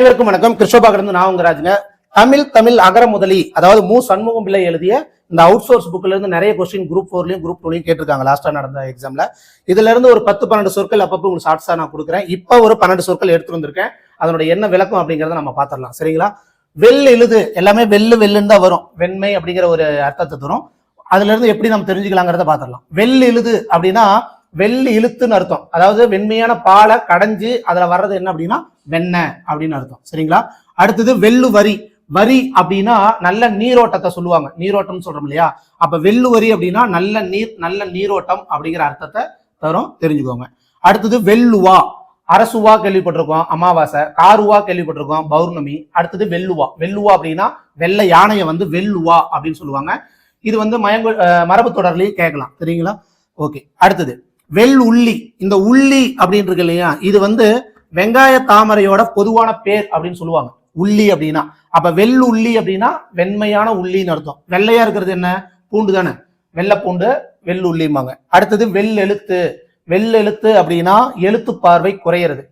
அனைவருக்கும் வணக்கம். கிருஷ்ணபாக்கிலிருந்து நான் உங்க ராஜுங்க. தமிழ் அகர முதலி, அதாவது மு சண்முகம் பிள்ளை எழுதிய இந்த அவுட் சோர்ஸ் புக்ல இருந்து நிறைய கொஸ்டின் குரூப் 4லயும் குரூப் 2லயும் கேட்டிருக்காங்க லாஸ்டா நடந்த எக்ஸாம்ல. இதுல இருந்து ஒரு 10-12 சொற்கள் அப்பப்போ உங்களுக்கு ஷார்ட்ஸா நான் கொடுக்குறேன். இப்போ ஒரு 12 சொற்கள் எடுத்து வந்திருக்கேன். அதனுடைய என்ன விளக்கம் அப்படிங்கறத நம்ம பாத்திரலாம். சரிங்களா? எழுது எல்லாமே வெள்ளுன்னு தான் வரும். வெண்மை அப்படிங்கிற ஒரு அர்த்தத்தை தரும். அதுல இருந்து எப்படி நம்ம தெரிஞ்சுக்கலாங்கிறத பாத்திரலாம். எழுது அப்படின்னா வெள்ளி இழுத்துன்னு அர்த்தம். அதாவது வெண்மையான பாலை கடைஞ்சு அதுல வர்றது என்ன அப்படின்னா வெண்ணெய் அப்படின்னு அர்த்தம். சரிங்களா? அடுத்தது வெள்ளு வரி. வரி அப்படின்னா நல்ல நீரோட்டத்தை சொல்லுவாங்க. நீரோட்டம் சொல்றோம் இல்லையா? அப்ப வெள்ளு வரி அப்படின்னா நல்ல நீரோட்டம் அப்படிங்கிற அர்த்தத்தை தரும், தெரிஞ்சுக்கோங்க. அடுத்தது வெள்ளுவா. அரசுவா கேள்விப்பட்டிருக்கோம், அமாவாசை. காருவா கேள்விப்பட்டிருக்கோம், பௌர்ணமி. அடுத்தது வெள்ளுவா. வெள்ளுவா அப்படின்னா வெள்ளை யானையை வெள்ளுவா அப்படின்னு சொல்லுவாங்க. இது மரபு தொடர்லயே கேட்கலாம். சரிங்களா? ஓகே. அடுத்தது வெள்ளுள்ளி. இந்த உள்ளி அப்படின்னு இருக்கு இல்லையா, இது வெங்காய தாமரையோட பொதுவான பேர் அப்படின்னு சொல்லுவாங்க. உள்ளி அப்படின்னா அப்ப வெள்ளுள்ளி அப்படின்னா வெண்மையான உள்ளின்னு அர்த்தம். வெள்ளையா இருக்கிறது என்ன? பூண்டு தானே, வெள்ளை பூண்டு வெள்ளுள்ளிம்பாங்க. அடுத்தது வெள்ளெழுத்து அப்படின்னா எழுத்து பார்வை குறையிறது,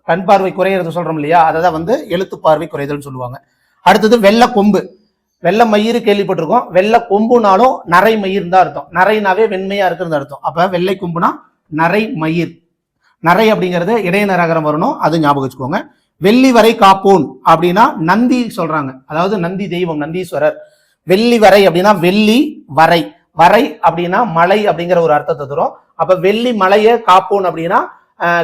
கண் பார்வை குறையிறது சொல்றோம் இல்லையா, அதான் எழுத்து பார்வை குறைதல்னு சொல்லுவாங்க. அடுத்தது வெள்ளை கொம்பு. வெள்ளை மயிறு கேள்விப்பட்டிருக்கோம். வெள்ளை கொம்புனாலும் நரை மயிர் தான் அர்த்தம். நரைனாவே வெண்மையா இருக்கிறது அர்த்தம். அப்ப வெள்ளை கொம்புனா நரை மயிர். நரை அப்படிங்கிறது இடையநரகரம் வரணும், அது ஞாபகம் வச்சுக்கோங்க. வெள்ளி வரை காப்போன் அப்படின்னா நந்தி சொல்றாங்க, அதாவது நந்தி தெய்வம், நந்தீஸ்வரர். வெள்ளி வரை அப்படின்னா வெள்ளி வரை. வரை அப்படின்னா மலை அப்படிங்கிற ஒரு அர்த்தத்தை தரும். அப்ப வெள்ளி மலையை காப்போன் அப்படின்னா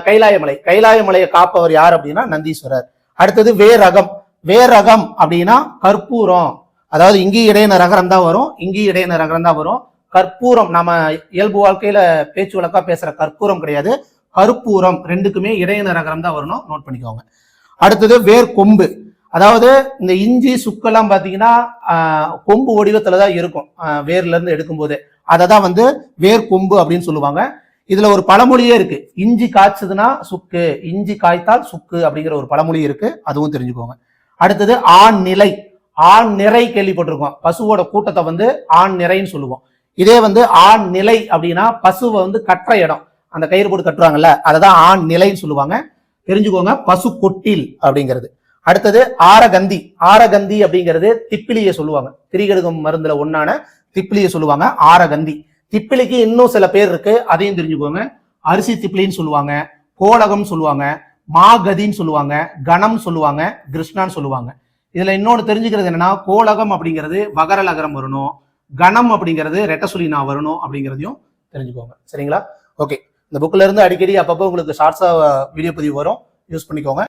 கைலாயமலை. கைலாயமலையை காப்பவர் யார் அப்படின்னா நந்தீஸ்வரர். அடுத்தது வேரகம் அப்படின்னா கற்பூரம். அதாவது இங்கேயும் இடையநரகரம் தான் வரும், இங்கேயும் இடையநரகரம் தான் வரும். கற்பூரம் நம்ம இயல்பு வாழ்க்கையில பேச்சு வழக்கா பேசுற கற்பூரம் கிடையாது, கற்பூரம். ரெண்டுக்குமே இடையநரகரம் தான் வரணும், நோட் பண்ணிக்கோங்க. அடுத்தது வேர் கொம்பு. அதாவது இந்த இஞ்சி சுக்கெல்லாம் பாத்தீங்கன்னா கொம்பு வடிவத்துலதான் இருக்கும், வேர்ல இருந்து எடுக்கும் போதே. அதை தான் வேர் கொம்பு அப்படின்னு சொல்லுவாங்க. இதுல ஒரு பழமொழியே இருக்கு, இஞ்சி காய்ச்சதுன்னா சுக்கு, இஞ்சி காய்த்தால் சுக்கு அப்படிங்கிற ஒரு பழமொழி இருக்கு, அதுவும் தெரிஞ்சுக்கோங்க. அடுத்தது ஆண் நிலை. ஆண் நிறை கேள்விப்பட்டிருக்கோம். பசுவோட கூட்டத்தை ஆண் நிறைன்னு சொல்லுவோம். இதே ஆண் நிலை அப்படின்னா பசுவை கட்டுற இடம், அந்த கயிறு போட்டு கட்டுறாங்கல்ல, அததான் ஆண் நிலைன்னு சொல்லுவாங்க, தெரிஞ்சுக்கோங்க. பசு கொட்டில் அப்படிங்கிறது. அடுத்தது ஆரகந்தி. ஆரகந்தி அப்படிங்கிறது திப்பிலியை சொல்லுவாங்க. திரிகடுகம் மருந்துல ஒன்னான திப்பிலியை சொல்லுவாங்க ஆரகந்தி. திப்பிலிக்கு இன்னும் சில பேர் இருக்கு, அதையும் தெரிஞ்சுக்கோங்க. அரிசி திப்பிலின்னு சொல்லுவாங்க, கோலகம் சொல்லுவாங்க, மாகதின்னு சொல்லுவாங்க, கணம் சொல்லுவாங்க, கிருஷ்ணான்னு சொல்லுவாங்க. இதுல இன்னொன்னு தெரிஞ்சுக்கிறது என்னன்னா, கோலகம் அப்படிங்கிறது வகர லகரம் வரணும், கணம் அப்படிங்கிறது ரெட்டசுலினா வரணும் அப்படிங்கிறதையும் தெரிஞ்சுக்கோங்க. சரிங்களா? ஓகே. இந்த புக்ல இருந்து அடிக்கடி அப்பப்போ உங்களுக்கு ஷார்ட்ஸா வீடியோ பதிவு வரும், யூஸ் பண்ணிக்கோங்க.